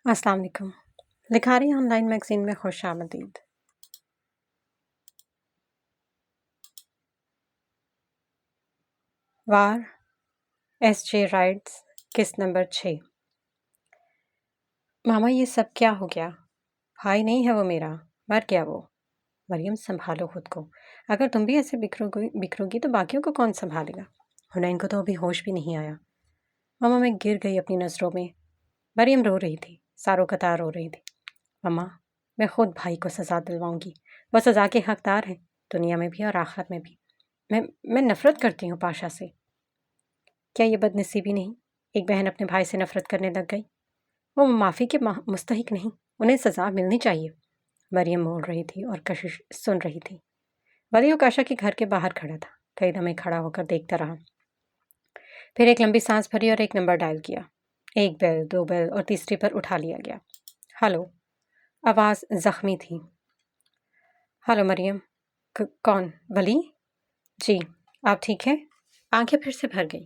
السلام علیکم۔ لکھاری آن لائن میگزین میں خوش آمدید۔ وار ایس جے رائٹس قسط نمبر 6۔ ماما یہ سب کیا ہو گیا؟ بھائی نہیں ہے وہ میرا، مر گیا وہ۔ مریم سنبھالو خود کو، اگر تم بھی ایسے بکھرو گی تو باقیوں کو کون سنبھالے گا؟ حنین کو تو ابھی ہوش بھی نہیں آیا۔ ماما میں گر گئی اپنی نظروں میں۔ مریم رو رہی تھی، ساروں قطار رو رہی تھی۔ ماما میں خود بھائی کو سزا دلواؤں گی، وہ سزا کے حقدار ہیں، دنیا میں بھی اور آخرت میں بھی۔ میں نفرت کرتی ہوں پاشا سے۔ کیا یہ بد نصیبی نہیں؟ ایک بہن اپنے بھائی سے نفرت کرنے لگ گئی۔ وہ معافی کے مستحق نہیں، انہیں سزا ملنی چاہیے۔ مریم بول رہی تھی اور کشش سن رہی تھی۔ ولی اوکاشا کے گھر کے باہر کھڑا تھا، کئی دمیں کھڑا ہو کر دیکھتا رہا، پھر ایک لمبی سانس بھری اور ایک نمبر ڈائل کیا۔ ایک بیل، دو بیل اور تیسری پر اٹھا لیا گیا۔ ہلو، آواز زخمی تھی۔ ہلو مریم، کون؟ ولی؟ جی، آپ ٹھیک ہیں؟ آنکھیں پھر سے بھر گئی۔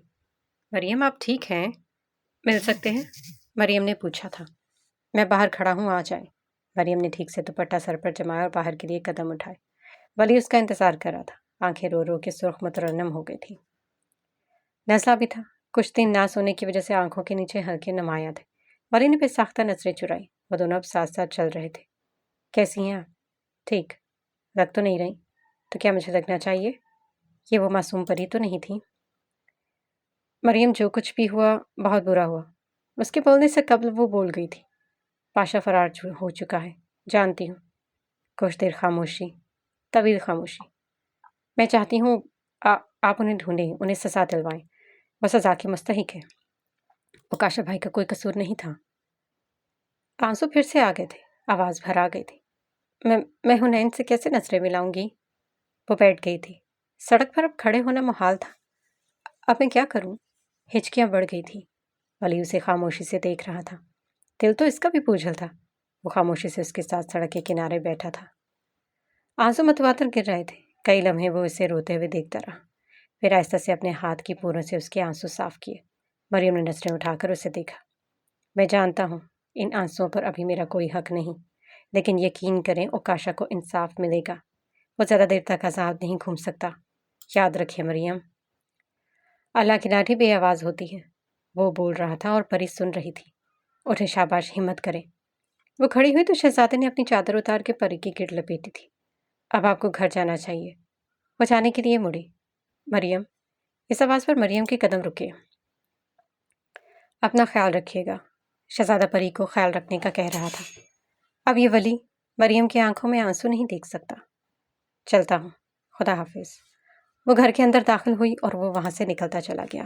مریم آپ ٹھیک ہیں؟ مل سکتے ہیں؟ مریم نے پوچھا تھا۔ میں باہر کھڑا ہوں، آ جائیں۔ مریم نے ٹھیک سے دوپٹہ سر پر جمایا اور باہر کے لیے قدم اٹھائے۔ ولی اس کا انتظار کر رہا تھا، آنکھیں رو رو کے سرخ مترنم ہو گئی تھیں۔ نزلہ بھی تھا، کچھ دن نہ سونے کی وجہ سے آنکھوں کے نیچے ہلکے نمایاں تھے۔ ولی نے بے ساختہ نظریں چرائی، وہ دونوں اب ساتھ ساتھ چل رہے تھے۔ کیسی ہیں آپ؟ ٹھیک، لگ تو نہیں رہی؟ تو کیا مجھے لگنا چاہیے؟ یہ وہ معصوم پری تو نہیں تھی؟ مریم جو کچھ بھی ہوا بہت برا ہوا۔ اس کے بولنے سے قبل وہ بول گئی تھی، پاشا فرار ہو چکا ہے، جانتی ہوں۔ کچھ دیر خاموشی، طویل خاموشی۔ میں چاہتی ہوں آپ انہیں ڈھونڈیں، انہیں سزا دلوائیں، وہ سزا کے مستحق ہے۔ اوکاشا بھائی کا کوئی قصور نہیں تھا۔ آنسو پھر سے آ گئے تھے، آواز بھر آ گئی تھی۔ میں حنین سے کیسے نظریں ملاؤں گی؟ وہ بیٹھ گئی تھی۔ سڑک پر اب کھڑے ہونا محال تھا۔ اب میں کیا کروں؟ ہچکیاں بڑھ گئی تھی۔ ولی اسے خاموشی سے دیکھ رہا تھا۔ دل تو اس کا بھی بوجھل تھا۔ وہ خاموشی سے اس کے ساتھ سڑک کے کنارے بیٹھا تھا۔ آنسو متواتر گر رہے تھے۔ کئی لمحے وہ اسے روتے ہوئے دیکھتا رہا، پھر آہستہ سے اپنے ہاتھ کی پوروں سے اس کے آنسو صاف کیے۔ مریم نے نظریں اٹھا کر اسے دیکھا۔ میں جانتا ہوں ان آنسوؤں پر ابھی میرا کوئی حق نہیں، لیکن یقین کریں اوکاشا کو انصاف ملے گا۔ وہ زیادہ دیر تک آزاد نہیں گھوم سکتا، یاد رکھیے مریم۔ اللہ کی لاٹھی بے آواز ہوتی ہے، وہ بول رہا تھا اور پری سن رہی تھی۔ اٹھے شاباش، ہمت کریں۔ وہ کھڑی ہوئی تو شہزادے نے اپنی چادر اتار کے پری کی گرد لپیٹی تھی۔ اب آپ کو گھر جانا چاہیے۔ وہ جانے کے لیے مڑی۔ مریم، اس آواز پر مریم کے قدم رکے۔ اپنا خیال رکھیے گا، شہزادہ پری کو خیال رکھنے کا کہہ رہا تھا۔ اب یہ ولی مریم کی آنکھوں میں آنسو نہیں دیکھ سکتا۔ چلتا ہوں، خدا حافظ۔ وہ گھر کے اندر داخل ہوئی اور وہ وہاں سے نکلتا چلا گیا۔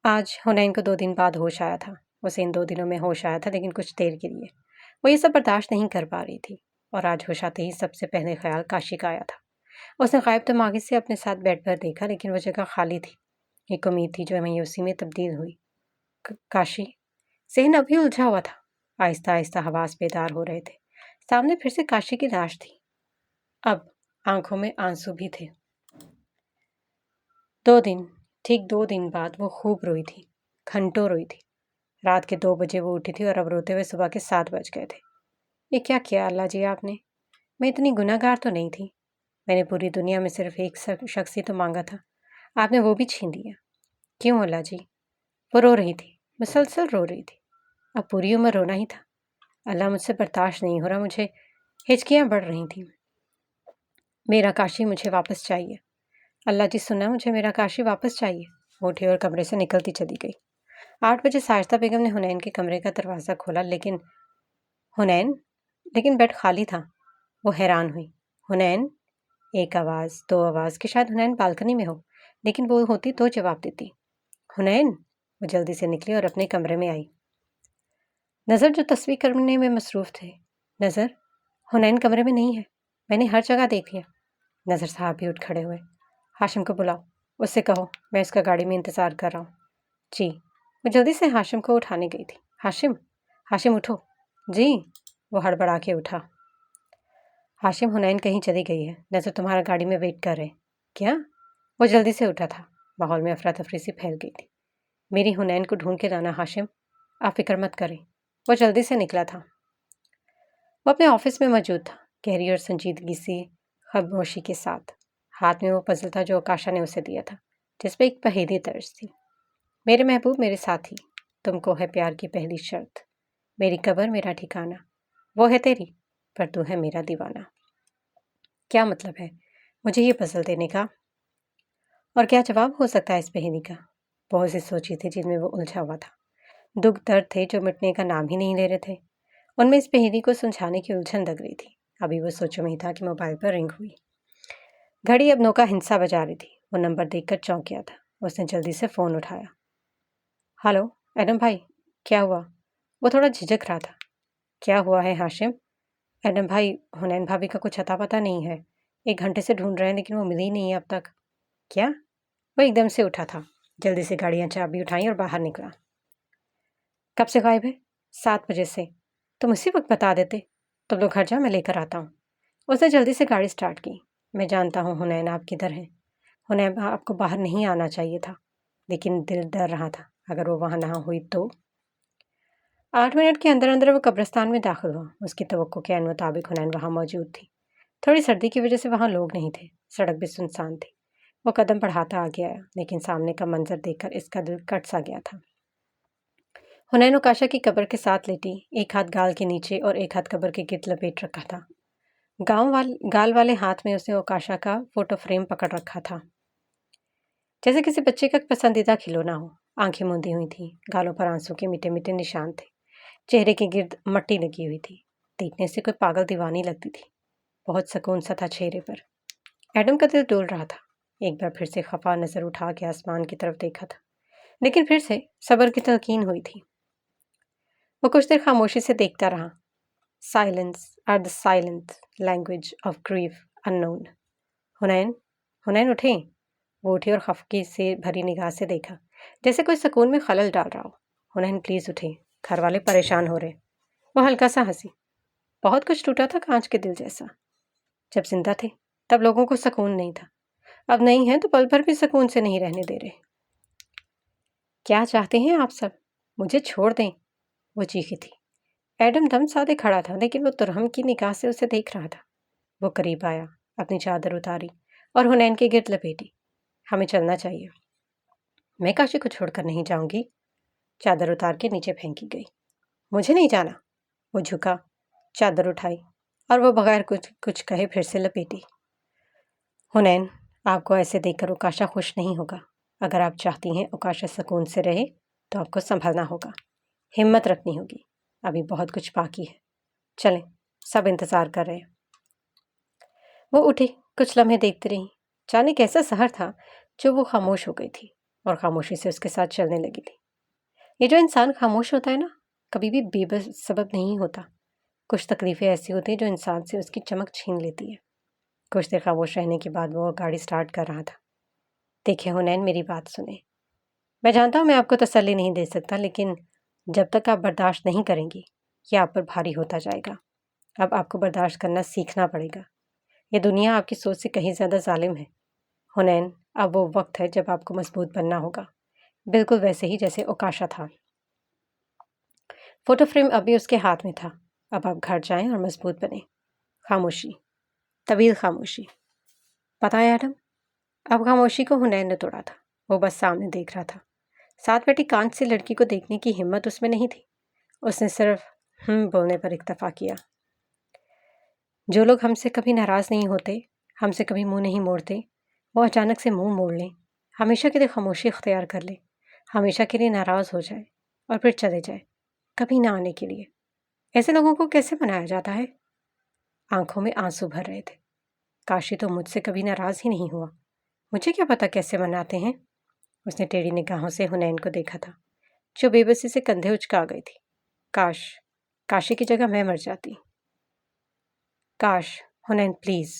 آج حنین کو 2 دن بعد ہوش آیا تھا۔ اسے ان 2 دنوں میں ہوش آیا تھا، لیکن کچھ دیر کے لیے۔ وہ یہ سب برداشت نہیں کر پا رہی تھی، اور آج ہوش آتے ہی سب سے پہلے خیال کاشی کا آیا تھا۔ اس نے غائب دماغی سے اپنے ساتھ بیڈ پر دیکھا، لیکن وہ جگہ خالی تھی۔ ایک امید تھی جو مایوسی میں تبدیل ہوئی۔ کاشی؟ ذہن ابھی الجھا ہوا تھا۔ آہستہ آہستہ حواس بیدار ہو رہے تھے۔ سامنے پھر سے کاشی کی لاش تھی۔ اب آنکھوں میں آنسو بھی تھے۔ 2 دن، ٹھیک 2 دن بعد وہ خوب روئی تھی، گھنٹوں روئی تھی۔ رات کے 2 بجے وہ اٹھی تھی اور اب روتے ہوئے صبح کے 7 بج گئے تھے۔ یہ کیا کیا اللہ جی آپ نے؟ میں اتنی گناہ گار تو نہیں تھی۔ میں نے پوری دنیا میں صرف ایک شخص ہی تو مانگا تھا، آپ نے وہ بھی چھین لیا۔ کیوں اللہ جی؟ وہ رو رہی تھی، مسلسل رو رہی تھی۔ اب پوری عمر رونا ہی تھا۔ اللہ مجھ سے برداشت نہیں ہو رہا، مجھے ہچکیاں بڑھ رہی تھیں۔ میرا کاشی مجھے واپس چاہیے۔ اللہ جی سنا، مجھے میرا کاشی واپس چاہیے۔ وہ اٹھی اور کمرے سے نکلتی چلی گئی۔ 8 بجے ساجدہ بیگم نے حنین کے کمرے کا دروازہ کھولا، لیکن بیڈ خالی تھا۔ وہ حیران ہوئی۔ حنین؟ 1 آواز، 2 آواز کہ شاید حنین بالکنی میں ہو، لیکن وہ ہوتی تو جواب دیتی۔ حنین؟ وہ جلدی سے نکلی اور اپنے کمرے میں آئی۔ نظر جو تصویر کرنے میں مصروف تھے۔ نظر؟ حنین کمرے میں نہیں ہے، میں نے ہر جگہ دیکھ لیا۔ نظر صاحب بھی اٹھ کھڑے ہوئے۔ ہاشم کو بلاؤ، اس سے کہو میں اس کا گاڑی میں انتظار کر رہا ہوں۔ جی۔ وہ جلدی سے ہاشم کو اٹھانے گئی تھی۔ ہاشم اٹھو۔ جی۔ وہ ہڑبڑا کے اٹھا۔ ہاشم، حنین کہیں چلی گئی ہے، نظر تمہارا گاڑی میں ویٹ کر رہے۔ کیا؟ وہ جلدی سے اٹھا تھا۔ ماحول میں افراتفری سی پھیل گئی تھی۔ میری حنین کو ڈھونڈ کے لانا ہاشم، آپ فکر مت کریں۔ وہ جلدی سے نکلا تھا۔ وہ اپنے آفس میں موجود تھا، گہری اور سنجیدگی سی خاموشی کے ساتھ۔ ہاتھ میں وہ پزل تھا جو اوکاشا نے اسے دیا تھا، جس پہ ایک پہیدی طرز تھی۔ میرے محبوب، میرے ساتھی، تم کو ہے پیار کی پہلی شرط، میری قبر میرا ٹھکانہ، وہ ہے تیری پر تو ہے میرا دیوانہ۔ کیا مطلب ہے مجھے یہ پزل دینے کا؟ اور کیا جواب ہو سکتا ہے اس پہیدی کا؟ بہت سی سوچی تھی جن میں وہ الجھا ہوا تھا، دکھ درد تھے جو مٹنے کا نام ہی نہیں لے رہے تھے۔ ان میں اس پہیدی کو سلجھانے کی الجھن لگ رہی تھی۔ ابھی وہ سوچوں میں ہی تھا کہ موبائل پر رنگ ہوئی۔ گھڑی اب 9 کا ہندسہ بجا رہی تھی۔ وہ نمبر دیکھ کر چونک گیا تھا۔ اس نے جلدی سے فون اٹھایا۔ ہلو ایڈم بھائی، کیا ہوا؟ وہ تھوڑا جھجک رہا تھا۔ کیا ہوا ہے ہاشم؟ ایڈم بھائی، حنین بھابھی کا کچھ اتا پتہ نہیں ہے، 1 گھنٹے سے ڈھونڈ رہے ہیں لیکن وہ ملی ہی نہیں ہے اب تک۔ کیا؟ وہ ایک دم سے اٹھا تھا، جلدی سے گاڑیاں چابی اٹھائیں اور باہر نکلا۔ کب سے غائب ہے؟ 7 بجے سے۔ تم اسی وقت بتا دیتے۔ تم لوگ گھر جا، میں لے کر آتا ہوں۔ اس نے جلدی سے گاڑی سٹارٹ کی۔ میں جانتا ہوں حنین آپ کدھر ہیں۔ حنین آپ کو باہر نہیں آنا چاہیے تھا، لیکن دل ڈر رہا تھا اگر وہ وہاں نہ ہوئی تو۔ 8 منٹ کے اندر اندر وہ قبرستان میں داخل ہوا۔ اس کی توقع کے عین مطابق حنین وہاں موجود تھی۔ تھوڑی سردی کی وجہ سے وہاں لوگ نہیں تھے، سڑک بھی سنسان تھی۔ وہ قدم بڑھاتا آگے آیا، لیکن سامنے کا منظر دیکھ کر اس کا دل کٹ سا گیا تھا۔ حنین اوکاشا کی قبر کے ساتھ لیٹی، ایک ہاتھ گال کے نیچے اور ایک ہاتھ قبر کے گرد لپیٹ رکھا تھا۔ گال والے ہاتھ میں اس نے اوکاشا کا فوٹو فریم پکڑ رکھا تھا، جیسے کسی بچے کا پسندیدہ کھلونا ہو۔ آنکھیں موندی ہوئی تھیں، گالوں پر آنسو کے میٹھے میٹھے نشان تھے، چہرے کے گرد مٹی لگی ہوئی تھی۔ دیکھنے سے کوئی پاگل دیوانی لگتی تھی۔ بہت سکون سا تھا چہرے پر۔ ایڈم کا دل ڈول رہا تھا۔ ایک بار پھر سے خفا نظر اٹھا کے آسمان کی طرف دیکھا تھا، لیکن پھر سے صبر کی تلقین ہوئی تھی۔ وہ کچھ دیر خاموشی سے دیکھتا رہا۔ Silence are the silent language of grief unknown. Haneen اٹھیں۔ وہ اٹھی اور خفگی سے بھری نگاہ سے دیکھا، جیسے کوئی سکون میں خلل ڈال رہا ہو۔ حنین پلیز اٹھیں، گھر والے پریشان ہو رہے۔ وہ ہلکا سا ہنسی۔ بہت کچھ ٹوٹا تھا کانچ کے دل جیسا۔ جب زندہ تھے تب لوگوں کو سکون نہیں تھا، اب نہیں ہے تو پل بھر بھی سکون سے نہیں رہنے دے رہے۔ کیا چاہتے ہیں آپ سب؟ مجھے چھوڑ دیں، وہ چیخی تھی۔ ایڈم دم سادے کھڑا تھا، لیکن وہ ترہم کی نگاہ سے اسے دیکھ رہا تھا۔ وہ قریب آیا، اپنی چادر اتاری اور حنین کے گرد لپیٹی۔ ہمیں چلنا چاہیے۔ میں کاشی کو چھوڑ کر نہیں جاؤں گی۔ چادر اتار کے نیچے پھینکی گئی۔ مجھے نہیں جانا۔ وہ جھکا، چادر اٹھائی اور وہ بغیر کچھ کہے پھر سے لپیٹی۔ حنین، آپ کو ایسے دیکھ کر اوکاشا خوش نہیں ہوگا۔ اگر آپ چاہتی ہیں اوکاشا سکون سے رہے تو آپ کو سنبھلنا ہوگا، ہمت رکھنی ہوگی۔ ابھی بہت کچھ باقی ہے۔ چلیں، سب انتظار کر رہے ہیں۔ وہ اٹھی، کچھ لمحے دیکھتی رہی۔ جانے کیسا سحر تھا جو وہ خاموش ہو گئی تھی اور خاموشی سے اس کے ساتھ چلنے لگی تھی۔ یہ جو انسان خاموش ہوتا ہے نا، کبھی بھی بے سبب نہیں ہوتا۔ کچھ تکلیفیں ایسی ہوتی ہیں جو انسان سے اس کی چمک چھین لیتی ہے۔ کچھ دیر خاموش رہنے کے بعد وہ گاڑی سٹارٹ کر رہا تھا۔ دیکھیں حنین، میری بات سنیں۔ میں جانتا ہوں میں آپ کو تسلی نہیں دے سکتا، لیکن جب تک آپ برداشت نہیں کریں گی یہ آپ پر بھاری ہوتا جائے گا۔ اب آپ کو برداشت کرنا سیکھنا پڑے گا۔ یہ دنیا آپ کی سوچ سے کہیں زیادہ ظالم ہے۔ حنین، اب وہ وقت ہے جب آپ کو مضبوط بننا ہوگا، بالکل ویسے ہی جیسے اوکاشا تھا۔ فوٹو فریم ابھی اس کے ہاتھ میں تھا۔ اب آپ گھر جائیں اور مضبوط بنیں۔ خاموشی، طویل خاموشی۔ پتہ ہے ایڈم، اب خاموشی کو حنین نے توڑا تھا۔ وہ بس سامنے دیکھ رہا تھا۔ ساتھ بیٹھی کانچ سے لڑکی کو دیکھنے کی ہمت اس میں نہیں تھی۔ اس نے صرف بولنے پر اکتفا کیا۔ جو لوگ ہم سے کبھی ناراض نہیں ہوتے، ہم سے کبھی منہ نہیں موڑتے، وہ اچانک سے منہ موڑ لیں، ہمیشہ کے لیے خاموشی اختیار کر لیں، ہمیشہ کے لیے ناراض ہو جائے اور پھر چلے جائے، کبھی نہ آنے کے لیے، ایسے لوگوں کو کیسے منایا جاتا ہے؟ آنکھوں میں آنسو بھر رہے تھے۔ کاشی تو مجھ سے کبھی ناراض ہی نہیں ہوا، مجھے کیا پتا کیسے مناتے ہیں؟ اس نے ٹیڑھی نگاہوں سے حنین کو دیکھا تھا، جو بے بسی سے کندھے اچکا گئی تھی۔ کاشی کی جگہ میں مر جاتی۔ کاش، حنین پلیز،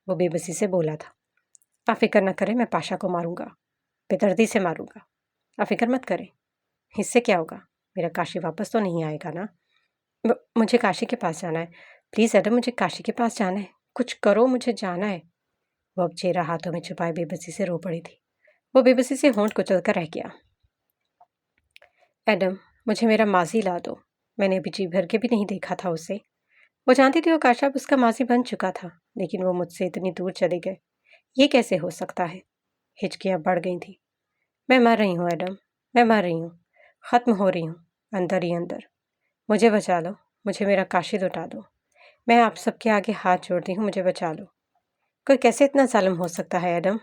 وہ بے بسی سے بولا تھا۔ آپ فکر نہ کریں، میں پاشا کو ماروں گا، بے دردی سے ماروں گا، آپ فکر مت کریں۔ اس سے کیا ہوگا؟ میرا کاشی واپس تو نہیں آئے گا نا؟ مجھے کاشی کے پاس جانا ہے، پلیز ایڈم، مجھے کاشی کے پاس جانا ہے، کچھ کرو، مجھے جانا ہے۔ وہ اب چہرہ ہاتھوں میں چھپائے بے بسی سے رو پڑی تھی۔ وہ بے بسی سے ہونٹ کچل کر رہ گیا۔ ایڈم، مجھے میرا ماضی لا دو۔ میں نے ابھی جی بھر کے بھی نہیں دیکھا تھا اسے۔ وہ جانتی تھی اوکاشا اب اس کا ماضی بن چکا تھا، لیکن وہ مجھ سے اتنی دور چلے گئے۔ یہ کیسے ہو سکتا ہے؟ ہچکیاں بڑھ گئی تھیں۔ میں مر رہی ہوں ایڈم، میں مر رہی ہوں، ختم ہو رہی ہوں، اندر ہی اندر۔ مجھے بچا لو، مجھے میرا کاشی لوٹا دو۔ میں آپ سب کے آگے ہاتھ جوڑتی ہوں، مجھے بچا لو۔ کوئی کیسے اتنا ظالم ہو سکتا ہے ایڈم؟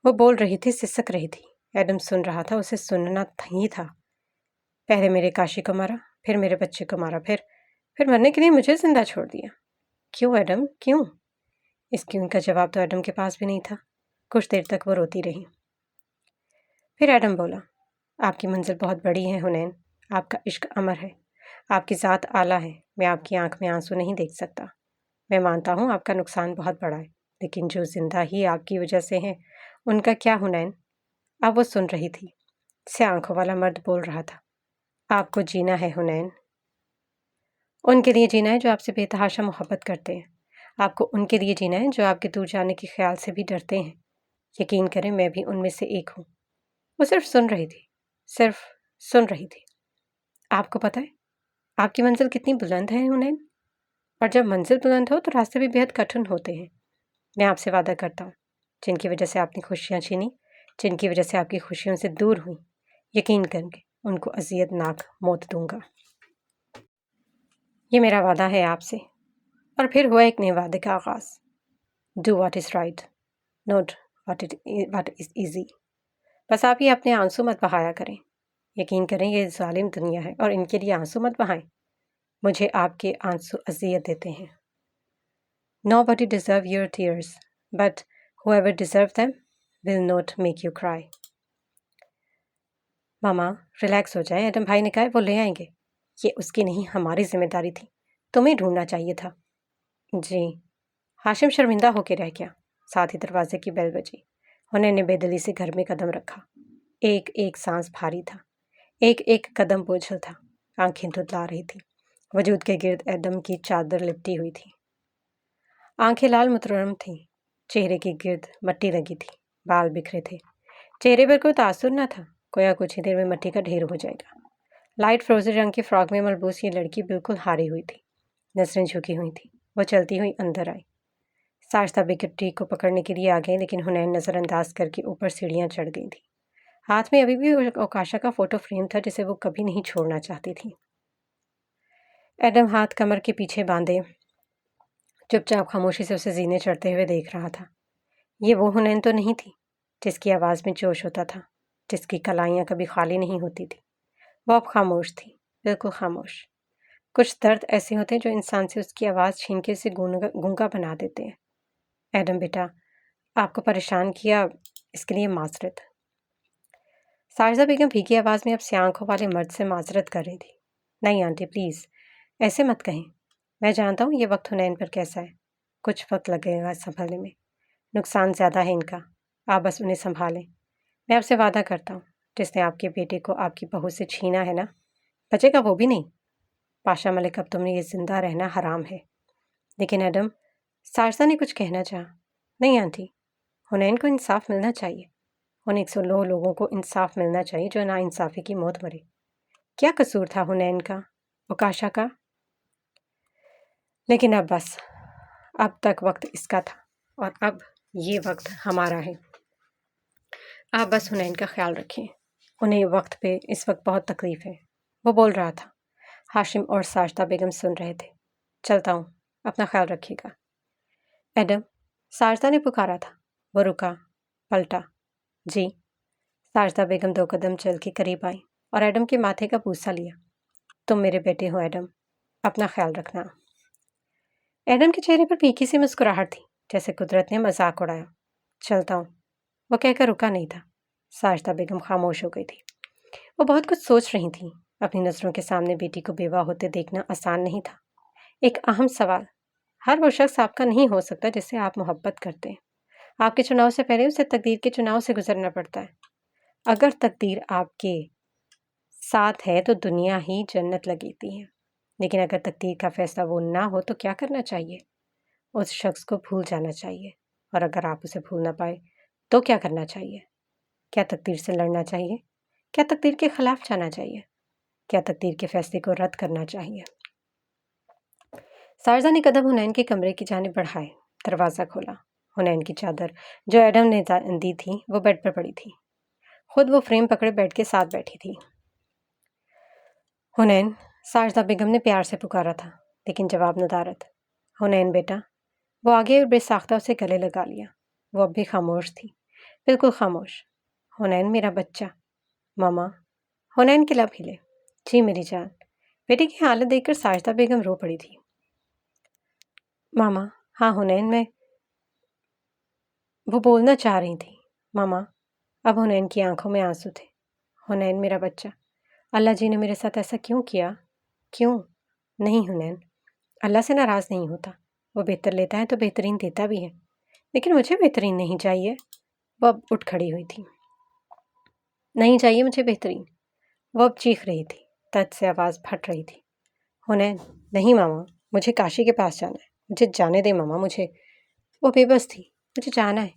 وہ بول رہی تھی، سسک رہی تھی۔ ایڈم سن رہا تھا، اسے سننا ہی تھا۔ پہلے میرے کاشی کو مارا، پھر میرے بچے کو مارا، پھر مرنے کے لیے مجھے زندہ چھوڑ دیا۔ کیوں ایڈم، کیوں؟ اس کیوں کا جواب تو ایڈم کے پاس بھی نہیں تھا۔ کچھ دیر تک وہ روتی رہی۔ پھر ایڈم بولا، آپ کی منزل بہت بڑی ہے حنین، آپ کا عشق امر ہے، آپ کی ذات اعلیٰ ہے، میں آپ کی آنکھ میں آنسو نہیں دیکھ سکتا۔ میں مانتا ہوں آپ کا نقصان بہت بڑا ہے، لیکن جو زندہ ہی آپ کی وجہ سے ہیں ان کا کیا حنین؟ اب وہ سن رہی تھی۔ سیاہ آنکھوں والا مرد بول رہا تھا، آپ کو جینا ہے حنین، ان کے لیے جینا ہے جو آپ سے بے تحاشا محبت کرتے ہیں، آپ کو ان کے لیے جینا ہے جو آپ کے دور جانے کے خیال سے بھی ڈرتے ہیں۔ یقین کریں میں بھی ان میں سے ایک ہوں۔ وہ صرف سن رہی تھی، صرف سن رہی تھی۔ آپ کو پتہ ہے آپ کی منزل کتنی بلند ہے حنین؟ اور جب منزل بلند ہو تو راستے بھی بہت کٹھن ہوتے ہیں۔ میں آپ سے وعدہ کرتا ہوں، جن کی وجہ سے آپ نے خوشیاں چھینی، جن کی وجہ سے آپ کی خوشیوں سے دور ہوئیں، یقین کر کے ان کو اذیت ناک موت دوں گا۔ یہ میرا وعدہ ہے آپ سے۔ اور پھر ہوا ایک نئے وعدے کا آغاز۔ Do what is right, not what is easy. بس آپ یہ اپنے آنسو مت بہایا کریں۔ یقین کریں یہ ظالم دنیا ہے اور ان کے لیے آنسو مت بہائیں۔ مجھے آپ کے آنسو اذیت دیتے ہیں۔ Nobody deserve your tears, but whoever deserve them will not make you cry. ماما ریلیکس ہو جائیں، ایڈم بھائی نے کہا وہ لے آئیں گے۔ یہ اس کی نہیں ہماری ذمہ داری تھی، تمہیں ڈھونڈنا چاہیے تھا۔ جی۔ ہاشم شرمندہ ہو کے رہ گیا۔ ساتھ ہی دروازے کی بیل بجی۔ حنین نے بے دلی سے گھر میں قدم رکھا۔ ایک ایک سانس بھاری تھا، ایک ایک قدم بوجھل تھا، آنکھیں دھندلا رہی تھی، وجود کے گرد ایڈم کی چادر لپٹی ہوئی تھی۔ آنکھیں لال مترم تھیں، چہرے کے گرد مٹی لگی تھی، بال بکھرے تھے، چہرے پر کوئی تاثر نہ تھا، گویا کچھ ہی دیر میں مٹی کا ڈھیر ہو جائے گا۔ لائٹ فروزی رنگ کی فراک میں ملبوس یہ لڑکی بالکل ہاری ہوئی تھی، نظریں جھکی ہوئی تھیں۔ وہ چلتی ہوئی اندر آئی۔ ساجدہ بیگم کو پکڑنے کے لیے آ گئی، لیکن حنین نظر انداز کر کے اوپر سیڑھیاں چڑھ گئی تھی۔ ہاتھ میں ابھی بھی اوکاشا کا فوٹو فریم تھا جسے وہ کبھی نہیں چھوڑنا چاہتی تھی۔ ایڈم ہاتھ کمر کے پیچھے باندھے چپ چاپ خاموشی سے اسے زینے چڑھتے ہوئے دیکھ رہا تھا۔ یہ وہ حنین تو نہیں تھی جس کی آواز میں جوش ہوتا تھا، جس کی کلائیاں کبھی خالی نہیں ہوتی تھی۔ وہ اب خاموش تھی، بالکل خاموش۔ کچھ درد ایسے ہوتے ہیں جو انسان سے اس کی آواز چھین کے اسے گونگا بنا دیتے ہیں۔ ایڈم بیٹا، آپ کو پریشان کیا، اس کے لیے معذرت۔ ساجدہ بیگم بھیگی آواز میں اب سیاہ آنکھوں والے مرد سے معذرت کر رہی تھی۔ نہیں آنٹی پلیز، ایسے مت کہیں۔ میں جانتا ہوں یہ وقت حنین پر کیسا ہے، کچھ وقت لگے گا سنبھلنے میں، نقصان زیادہ ہے ان کا، آپ بس انہیں سنبھالیں۔ میں آپ سے وعدہ کرتا ہوں، جس نے آپ کے بیٹے کو آپ کی بہو سے چھینا ہے نا، بچے گا وہ بھی نہیں۔ پاشا ملک اب تم نے یہ زندہ رہنا حرام ہے۔ لیکن ایڈم، ساجدہ نے کچھ کہنا چاہا۔ نہیں آنٹی، حنین کو انصاف ملنا چاہیے، ان 109 لوگوں کو انصاف ملنا چاہیے جو نا انصافی کی موت مرے۔ کیا قصور تھا حنین کا، اوکاشا کا؟ لیکن اب بس، اب تک وقت اس کا تھا اور اب یہ وقت ہمارا ہے۔ آپ بس حنین کا خیال رکھیں، انہیں وقت پہ اس وقت بہت تکلیف ہے۔ وہ بول رہا تھا۔ ہاشم اور ساجدہ بیگم سن رہے تھے۔ چلتا ہوں، اپنا خیال رکھیے گا۔ ایڈم، ساجدہ نے پکارا تھا۔ وہ رکا، پلٹا۔ جی۔ ساجدہ بیگم 2 قدم چل کے قریب آئیں اور ایڈم کے ماتھے کا بوسہ لیا۔ تم میرے بیٹے ہو ایڈم، اپنا خیال رکھنا۔ ایڈم کے چہرے پر پھیکی سی مسکراہٹ تھی، جیسے قدرت نے مذاق اڑایا۔ چلتا ہوں، وہ کہہ کر رکا نہیں تھا۔ ساجدہ بیگم خاموش ہو گئی تھی۔ وہ بہت کچھ سوچ رہی تھیں۔ اپنی نظروں کے سامنے بیٹی کو بیوہ ہوتے دیکھنا آسان نہیں تھا۔ ایک اہم سوال، ہر وہ شخص آپ کا نہیں ہو سکتا جس سے آپ محبت کرتے ہیں۔ آپ کے چناؤ سے پہلے اسے تقدیر کے چناؤ سے گزرنا پڑتا ہے۔ اگر تقدیر آپ کے ساتھ ہے تو دنیا ہی جنت لگتی ہے، لیکن اگر تقدیر کا فیصلہ وہ نہ ہو تو کیا کرنا چاہیے؟ اس شخص کو بھول جانا چاہیے، اور اگر آپ اسے بھول نہ پائے تو کیا کرنا چاہیے؟ کیا تقدیر سے لڑنا چاہیے؟ کیا تقدیر کے خلاف جانا چاہیے؟ کیا تقدیر کے فیصلے کو رد کرنا چاہیے؟ سارزہ نے قدم حنین کے کمرے کی جانب بڑھائے، دروازہ کھولا۔ حنین کی چادر جو ایڈم نے دی تھی وہ بیڈ پر پڑی تھی، خود وہ فریم پکڑے بیڈ کے ساتھ بیٹھی تھی۔ حنین، سارزہ بیگم نے پیار سے پکارا تھا، لیکن جواب ندارت۔ حنین بیٹا، وہ آگے اور بے ساختہ اسے گلے لگا لیا۔ وہ اب بھی خاموش تھی، بالکل خاموش۔ حنین میرا بچہ، ماما۔ حنین کے لب ہلے۔ جی میری جان۔ بیٹی کی حالت دیکھ کر سارزہ بیگم رو پڑی تھی۔ ماما، ہاں حنین، وہ بولنا چاہ رہی تھی۔ ماما، اب حنین کی آنکھوں میں آنسو تھے۔ حنین میرا بچہ، اللہ جی نے میرے ساتھ ایسا کیوں کیا؟ کیوں؟ نہیں حنین، اللہ سے ناراض نہیں ہوتا، وہ بہتر لیتا ہے تو بہترین دیتا بھی ہے، لیکن مجھے بہترین نہیں چاہیے۔ وہ اب اٹھ کھڑی ہوئی تھی۔ نہیں چاہیے مجھے بہترین، وہ اب چیخ رہی تھی، تج سے آواز پھٹ رہی تھی۔ حنین، نہیں ماما، مجھے کاشی کے پاس جانا ہے، مجھے جانے دے ماما، مجھے۔ وہ بے بس تھی، مجھے جانا ہے۔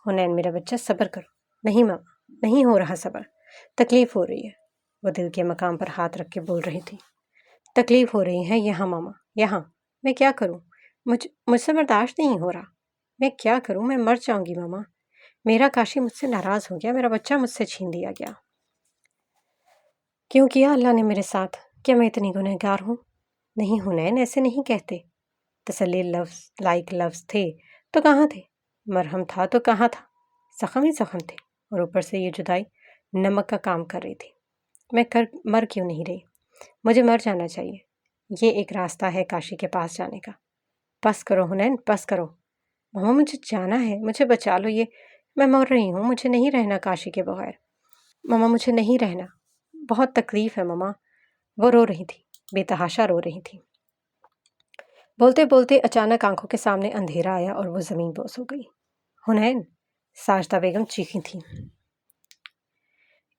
حنین میرا بچہ صبر کرو۔ نہیں ماما، نہیں ہو رہا صبر، تکلیف ہو رہی ہے۔ وہ دل کے مقام پر ہاتھ رکھ کے بول رہی تھی۔ تکلیف ہو رہی ہے یہاں ماما، یہاں۔ میں کیا کروں؟ مجھ سے برداشت نہیں ہو رہا۔ میں کیا کروں؟ میں مر جاؤں گی ماما۔ میرا کاشی مجھ سے ناراض ہو گیا، میرا بچہ مجھ سے چھین دیا گیا۔ کیوں کیا اللہ نے میرے ساتھ؟ کیا میں اتنی گنہگار ہوں؟ نہیں حنین، ایسے نہیں کہتے۔ تسلی لفظ تھے تو کہاں تھے؟ مرہم تھا تو کہاں تھا؟ زخم ہی زخم تھے، اور اوپر سے یہ جدائی نمک کا کام کر رہی تھی۔ میں مر کیوں نہیں رہی؟ مجھے مر جانا چاہیے۔ یہ ایک راستہ ہے کاشی کے پاس جانے کا۔ بس کرو حنین، بس کرو۔ ماما مجھے جانا ہے، مجھے بچا لو، یہ میں مر رہی ہوں، مجھے نہیں رہنا کاشی کے بغیر۔ ماما مجھے نہیں رہنا، بہت تکلیف ہے ماما۔ وہ رو رہی تھی، بے تحاشا رو رہی تھی۔ بولتے بولتے اچانک آنکھوں کے سامنے اندھیرا آیا اور وہ زمین بوس ہو گئی۔ حنین، ساجدہ بیگم چیخی تھی۔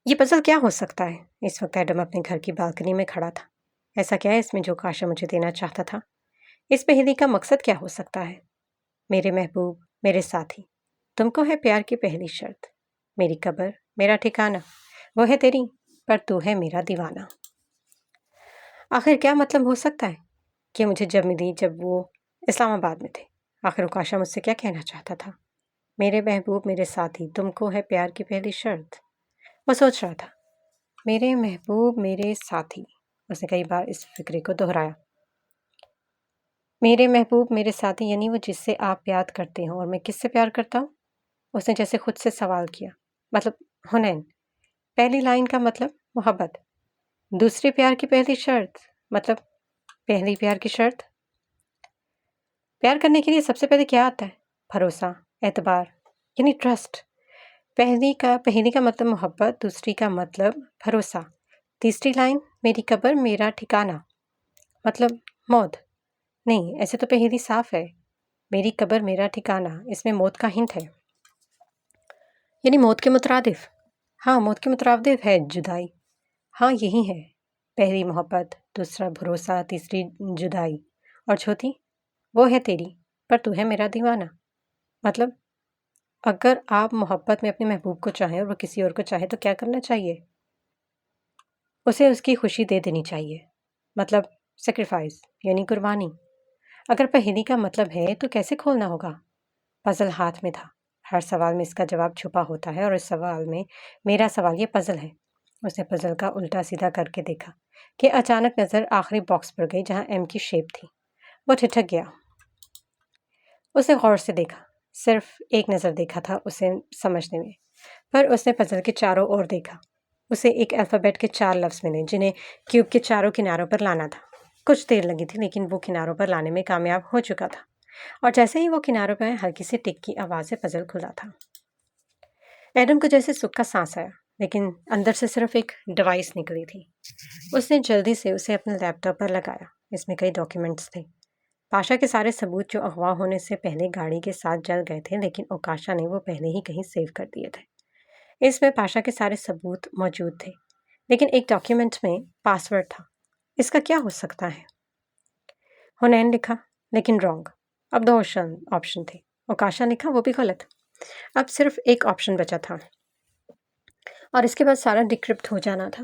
یہ پزل کیا ہو سکتا ہے؟ اس وقت ایڈم اپنے گھر کی بالکنی میں کھڑا تھا۔ ایسا کیا ہے اس میں جو کاشا مجھے دینا چاہتا تھا؟ اس پہیلی کا مقصد کیا ہو سکتا ہے؟ میرے محبوب، میرے ساتھی، تم کو ہے پیار کی پہلی شرط، میری قبر، میرا ٹھکانہ، وہ ہے تیری، پر تو ہے میرا دیوانہ۔ آخر کیا مطلب ہو سکتا ہے کہ مجھے جب ملی جب وہ اسلام آباد میں تھے؟ آخر کاشا مجھ سے کیا کہنا چاہتا تھا؟ میرے محبوب، میرے ساتھی، تم کو ہے پیار کی پہلی شرط۔ وہ سوچ رہا تھا، میرے محبوب، میرے ساتھی۔ اس نے کئی بار اس فکرے کو دہرایا۔ میرے محبوب، میرے ساتھی، یعنی وہ جس سے آپ پیار کرتے ہوں، اور میں کس سے پیار کرتا ہوں؟ اس نے جیسے خود سے سوال کیا۔ مطلب حنین، پہلی لائن کا مطلب محبت، دوسری پیار کی پہلی شرط مطلب پہلی پیار کی شرط۔ پیار کرنے کے لیے سب سے پہلے کیا آتا ہے؟ بھروسہ، اعتبار، یعنی ٹرسٹ۔ پہلی کا مطلب محبت، دوسری کا مطلب بھروسہ، تیسری لائن میری قبر، میرا ٹھکانہ مطلب موت۔ نہیں، ایسے تو پہلی صاف ہے، میری قبر، میرا ٹھکانہ، اس میں موت کا ہنٹ ہے، یعنی موت کے مترادف۔ ہاں، موت کے مترادف ہے جدائی۔ ہاں، یہی ہے، پہلی محبت، دوسرا بھروسہ، تیسری جدائی، اور چوتھی وہ ہے تیری، پر تو ہے میرا دیوانہ۔ مطلب اگر آپ محبت میں اپنے محبوب کو چاہیں اور وہ کسی اور کو چاہے تو کیا کرنا چاہیے؟ اسے اس کی خوشی دے دینی چاہیے، مطلب سیکریفائس، یعنی قربانی۔ اگر پہیلی کا مطلب ہے تو کیسے کھولنا ہوگا؟ پزل ہاتھ میں تھا، ہر سوال میں اس کا جواب چھپا ہوتا ہے، اور اس سوال میں میرا سوال یہ پزل ہے۔ اس نے پزل کا الٹا سیدھا کر کے دیکھا کہ اچانک نظر آخری باکس پر گئی جہاں ایم کی شیپ تھی۔ وہ ٹھٹک گیا۔ اس نے غور سے دیکھا، صرف ایک نظر دیکھا تھا اسے سمجھنے میں، پر اس نے پزل کے چاروں اور دیکھا۔ اسے ایک الفابیٹ کے 4 لفظ ملے جنہیں کیوب کے چاروں کناروں پر لانا تھا۔ کچھ دیر لگی تھی، لیکن وہ کناروں پر لانے میں کامیاب ہو چکا تھا، اور جیسے ہی وہ کناروں پہ آئے، ہلکی سی ٹک کی آواز سے پزل کھلا تھا۔ ایڈم کو جیسے سکھ کا سانس آیا، لیکن اندر سے صرف ایک ڈیوائس نکلی تھی۔ اس نے جلدی سے اسے اپنے لیپ ٹاپ پر لگایا۔ اس میں کئی ڈاکیومنٹس تھے، پاشا کے سارے ثبوت جو اغوا ہونے سے پہلے گاڑی کے ساتھ جل گئے تھے، لیکن اوکاشا نے وہ پہلے ہی کہیں سیو کر دیے تھے۔ اس میں پاشا کے سارے ثبوت موجود تھے، لیکن ایک ڈاکیومنٹ میں پاس ورڈ تھا۔ اس کا کیا ہو سکتا ہے؟ حنین لکھا، لیکن رانگ۔ اب 2 آپشن تھے۔ اوکاشا لکھا، وہ بھی غلط۔ اب صرف ایک آپشن بچا تھا، اور اس کے بعد سارا ڈیکرپٹ ہو جانا تھا۔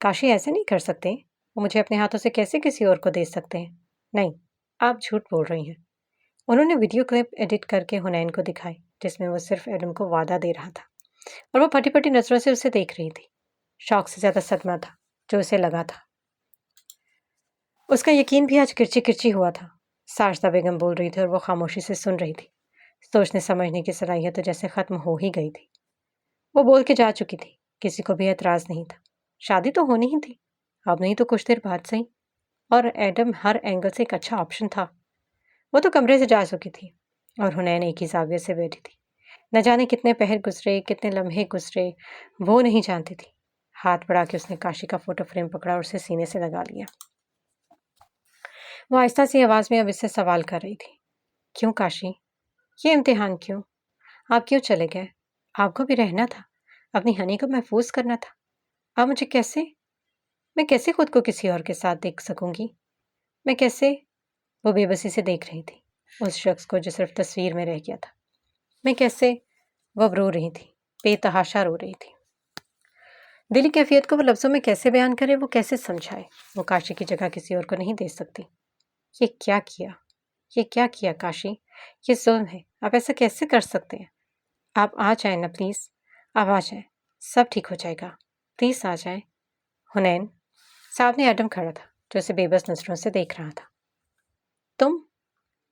کاشی ایسے نہیں کر سکتے، وہ مجھے اپنے ہاتھوں سے کیسے کسی اور کو دے سکتے ہیں؟ نہیں، آپ جھوٹ بول رہی ہیں۔ انہوں نے ویڈیو کلپ ایڈٹ کر کے حنین کو دکھائی جس میں وہ صرف ایڈم کو وعدہ دے رہا تھا اور وہ پھٹی پھٹی نظروں سے اسے دیکھ رہی تھی۔ شوق سے زیادہ صدمہ تھا جو اسے لگا تھا۔ اس کا یقین بھی آج کرچی کرچی ہوا تھا۔ ساجدہ بیگم بول رہی تھی اور وہ خاموشی سے سن رہی تھی۔ سوچنے سمجھنے کی صلاحیت تو جیسے ختم ہو ہی گئی تھی۔ وہ بول کے جا چکی تھی، کسی کو بھی اعتراض نہیں تھا۔ شادی تو ہونی ہی تھی، اب نہیں تو کچھ دیر بعد صحیح، اور ایڈم ہر اینگل سے ایک اچھا آپشن تھا۔ وہ تو کمرے سے جا چکی تھی اور حنین ایک ہی زاویے سے بیٹھی تھی۔ نہ جانے کتنے پہر گزرے، کتنے لمحے گزرے، وہ نہیں جانتی تھی۔ ہاتھ بڑھا کے اس نے کاشی کا فوٹو فریم پکڑا اور اسے سینے سے لگا لیا۔ وہ آہستہ سی آواز میں اب اس سے سوال کر رہی تھی، کیوں کاشی؟ یہ امتحان کیوں؟ آپ کیوں چلے گئے؟ آپ کو بھی رہنا تھا، اپنی ہنی کو محفوظ کرنا تھا۔ اب مجھے کیسے؟ میں کیسے خود کو کسی اور کے ساتھ دیکھ سکوں گی؟ میں کیسے؟ وہ بے بسی سے دیکھ رہی تھی اس شخص کو جو صرف تصویر میں رہ گیا تھا۔ میں کیسے؟ وہ اب رو رہی تھی، بے تحاشا رو رہی تھی۔ دلی کیفیت کو وہ لفظوں میں کیسے بیان کرے، وہ کیسے سمجھائے؟ وہ کاشی کی جگہ کسی اور کو نہیں دے سکتی۔ یہ کیا کیا؟ یہ کیا کیا کاشی؟ یہ ظلم ہے، آپ ایسا کیسے کر سکتے ہیں؟ آپ آ جائیں نا پلیز، آپ آ جائیں، سب ٹھیک ہو جائے گا، پلیز آ جائیں۔ حنین سامنے ایڈم کھڑا تھا جو اسے بے بس نظروں سے دیکھ رہا تھا۔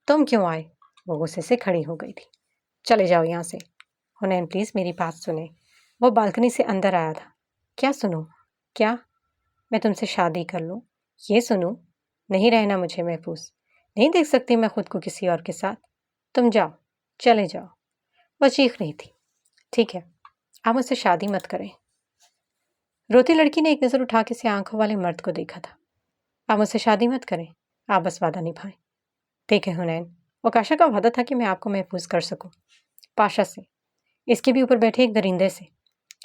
تم کیوں آئے؟ وہ غصے سے کھڑی ہو گئی تھی۔ چلے جاؤ یہاں سے۔ حنین پلیز میری بات سنیں۔ وہ بالکنی سے اندر آیا تھا۔ کیا سنوں؟ کیا؟ میں تم سے شادی کر لوں؟ یہ سنوں؟ نہیں رہنا مجھے محفوظ، نہیں دیکھ سکتی میں خود کو کسی اور کے ساتھ۔ تم جاؤ، چلے جاؤ۔ وہ چیخ رہی تھی۔ ٹھیک ہے، آپ مجھ سے شادی مت کریں۔ روتی لڑکی نے ایک نظر اٹھا کے سے آنکھوں والے مرد کو دیکھا تھا۔ آپ مجھ سے شادی مت کریں، آپ بس وعدہ نبھائیں۔ ٹھیک ہے حنین، وہ کاشا کا وعدہ تھا کہ میں آپ کو محفوظ کر سکوں، پاشا سے، اس کے بھی اوپر بیٹھے ایک درندے سے۔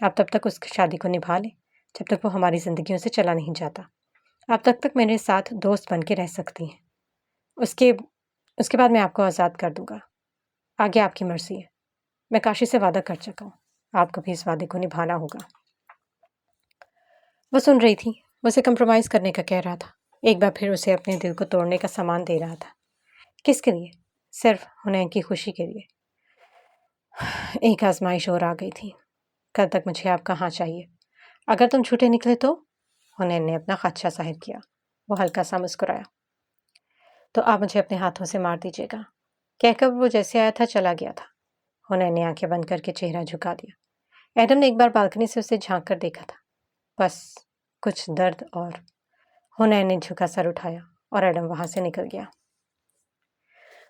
آپ تب تک اس شادی کو نبھا لیں جب تک وہ ہماری زندگیوں سے چلا نہیں جاتا۔ آپ تب تک میرے ساتھ دوست بن کے رہ سکتی ہیں۔ اس کے بعد میں آپ کو آزاد کر دوں گا۔ آگے آپ کی مرضی ہے۔ میں کاشی سے وعدہ کر چکا ہوں، آپ کو بھی اس وعدے کو نبھانا ہوگا۔ وہ سن رہی تھی، وہ اسے کمپرومائز کرنے کا کہہ رہا تھا، ایک بار پھر اسے اپنے دل کو توڑنے کا سامان دے رہا تھا۔ کس کے لیے؟ صرف حنین کی خوشی کے لیے۔ ایک آزمائش اور آ گئی تھی۔ کل تک مجھے آپ کہاں چاہیے؟ اگر تم چھوٹے نکلے تو؟ حنین نے اپنا خدشہ ظاہر کیا۔ وہ ہلکا سا مسکرایا۔ تو آپ مجھے اپنے ہاتھوں سے مار دیجیے گا، کہہ کر وہ جیسے آیا تھا چلا گیا تھا۔ حنین نے آنکھیں بند کر کے چہرہ جھکا دیا۔ ایڈم نے ایک بار بالکنی سے اسے جھانک کر دیکھا تھا، بس کچھ درد اور۔ حنین نے جھکا سر اٹھایا اور ایڈم وہاں سے نکل گیا۔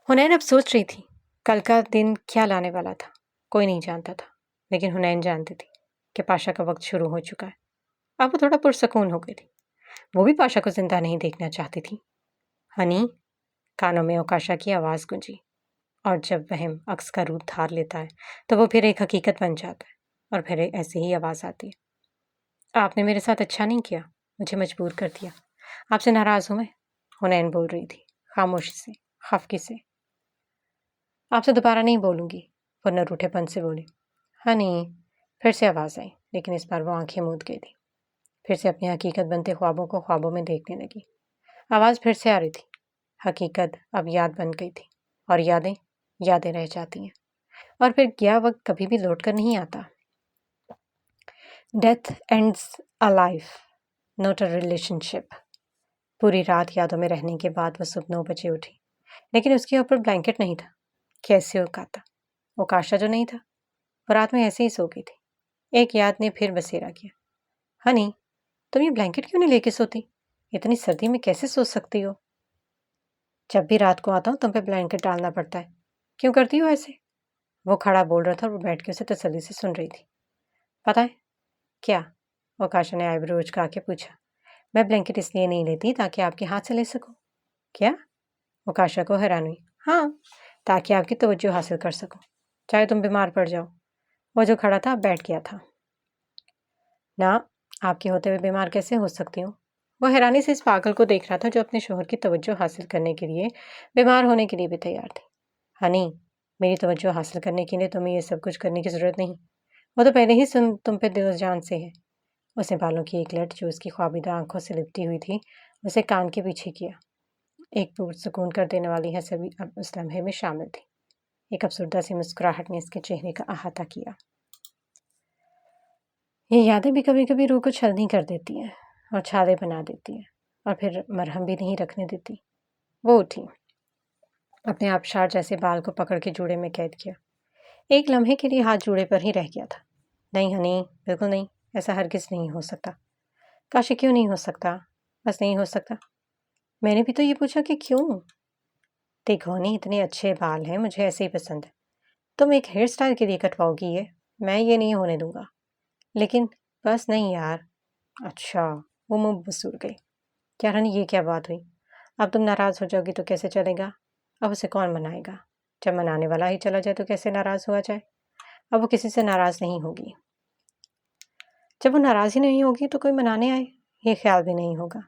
حنین اب سوچ رہی تھی کل کا دن کیا لانے والا تھا، کوئی نہیں جانتا تھا، لیکن حنین جانتی تھی کہ پاشا کا وقت شروع ہو چکا ہے۔ اب وہ تھوڑا پرسکون ہو گئی تھی۔ وہ بھی پاشا کو زندہ نہیں دیکھنا چاہتی تھی۔ ہنی، کانوں میں اوکاشا کی آواز گونجی، اور جب وہم عکس کا روپ دھار لیتا ہے تو وہ پھر ایک حقیقت بن جاتا ہے، اور پھر ایسی ہی آواز آتی ہے۔ آپ نے میرے ساتھ اچھا نہیں کیا، مجھے مجبور کر دیا۔ آپ سے ناراض ہوں میں، حنین بول رہی تھی، خاموشی سے، خفگی سے۔ آپ سے دوبارہ نہیں بولوں گی، وہ نہ روٹھے پن سے بولی۔ ہنی، پھر سے آواز آئی، لیکن اس بار وہ آنکھیں موند گئی تھی۔ پھر سے اپنی حقیقت بنتے خوابوں کو خوابوں میں دیکھنے لگی۔ آواز پھر سے آ رہی تھی۔ حقیقت اب یاد بن گئی تھی، اور یادیں رہ جاتی ہیں، اور پھر گیا وقت کبھی بھی لوٹ کر نہیں آتا۔ Death ends a life, not a relationship. پوری رات یادوں میں رہنے کے بعد وہ صبح 9 بجے اٹھی، لیکن اس کے اوپر بلینکٹ نہیں تھا۔ کیسے اوکاتا؟ اوکاشا جو نہیں تھا، وہ رات میں ایسے ہی سو گئی تھی۔ ایک یاد نے پھر بسیرا کیا۔ ہنی، تم یہ بلینکٹ کیوں نہیں لے کے سوتی؟ اتنی سردی میں کیسے سو سکتی ہو؟ جب بھی رات کو آتا ہوں تم پہ بلینکٹ ڈالنا پڑتا ہے، کیوں کرتی ہو ایسے؟ وہ کھڑا بول رہا تھا اور وہ بیٹھ کے اسے تسلی سے سن رہی تھی۔ پتہ ہے کیا؟ اوکاشا نے آئی برو اچکا کے پوچھا۔ میں بلینکٹ اس لیے نہیں لیتی تاکہ آپ کے ہاتھ سے لے سکوں۔ کیا؟ اوکاشا کو حیران ہوئی۔ ہاں، تاکہ آپ کی توجہ حاصل کر سکوں، چاہے تم بیمار پڑ جاؤ۔ وہ جو کھڑا تھا بیٹھ گیا تھا۔ نہ، آپ کے ہوتے ہوئے بیمار کیسے ہو سکتی ہوں؟ وہ حیرانی سے اس پاگل کو دیکھ رہا تھا جو اپنے شوہر کی توجہ حاصل کرنے کے لیے بیمار ہونے کے لیے بھی تیار تھی۔ ہنی، میری توجہ حاصل کرنے کے لیے تمہیں یہ سب کچھ کرنے کی ضرورت نہیں، وہ تو پہلے ہی تم پہ دل و جان سے ہے۔ اس نے بالوں کی ایک لٹ جو اس کی خوابیدہ آنکھوں سے لپٹی ہوئی تھی اسے کان کے پیچھے کیا۔ ایک پرسکون کر دینے والی حسرت بھی اب اس لمحے میں شامل تھی۔ ایک افسردہ سی مسکراہٹ نے اس کے چہرے کا احاطہ کیا۔ یہ یادیں بھی کبھی کبھی روح کو چھلنی کر دیتی ہیں اور چھالے بنا دیتی ہیں اور پھر مرہم بھی نہیں رکھنے دیتی۔ وہ اٹھی، اپنے آبشار جیسے بال کو پکڑ کے جوڑے میں قید کیا۔ ایک لمحے کے لیے ہاتھ جوڑے پر ہی رہ گیا تھا۔ نہیں ہنی، بالکل نہیں، ایسا ہرگز نہیں ہو سکتا۔ کاش کیوں نہیں ہو سکتا؟ بس نہیں ہو سکتا۔ میں نے بھی تو یہ پوچھا کہ کیوں؟ دیکھو ہنی، اتنے اچھے بال ہیں، مجھے ایسے ہی پسند ہے۔ تم ایک ہیئر سٹائل کے لیے کٹواؤ گی یہ؟ میں یہ نہیں ہونے دوں گا۔ لیکن بس نہیں یار۔ اچھا، وہ منہ بسور گئی۔ کیا ہنی، یہ کیا بات ہوئی؟ اب تم ناراض ہو جاؤ گی تو کیسے چلے گا؟ اب اسے کون منائے گا؟ جب منانے والا ہی چلا جائے تو کیسے ناراض ہوا جائے؟ اب وہ کسی سے ناراض نہیں ہوگی۔ جب وہ ناراض ہی نہیں ہوگی تو کوئی منانے آئے، یہ خیال بھی نہیں ہوگا۔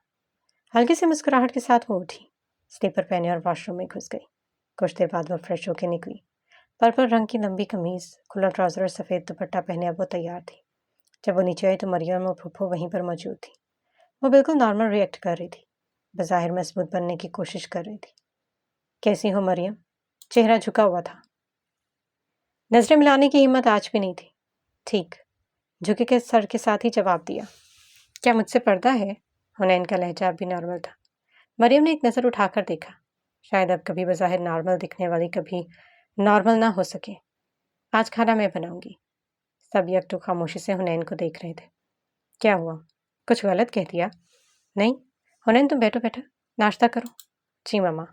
ہلکی سی مسکراہٹ کے ساتھ وہ اٹھی، سلیپر پہنے اور واش روم میں گھس گئی۔ کچھ دیر بعد وہ فریش ہو کے نکلی۔ پرپل رنگ کی لمبی قمیض، کھلا ٹراؤزر اور سفید دوپٹہ پہنے اب وہ تیار تھی۔ جب وہ نیچے آئی تو مریم اور پھپھو وہیں پر موجود تھی۔ وہ بالکل نارمل ریئیکٹ کر رہی تھی، بظاہر مضبوط بننے کی کوشش کر رہی تھی۔ کیسی ہو مریم؟ چہرہ جھکا ہوا تھا۔ نظریں ملانے کی ہمت آج بھی نہیں تھی۔ ٹھیک، جھکے کے سر کے ساتھ ہی جواب دیا۔ کیا مجھ سے پردہ ہے؟ حنین کا لہجہ اب بھی نارمل تھا۔ مریم نے ایک نظر اٹھا کر دیکھا۔ شاید اب کبھی بظاہر نارمل دکھنے والی کبھی نارمل نہ ہو سکے۔ آج کھانا میں بناؤں گی۔ سب یکدم خاموشی سے حنین کو دیکھ رہے تھے۔ کیا ہوا؟ کچھ غلط کہہ دیا؟ نہیں، حنین تم بیٹھو ناشتہ کرو۔ جی ماما۔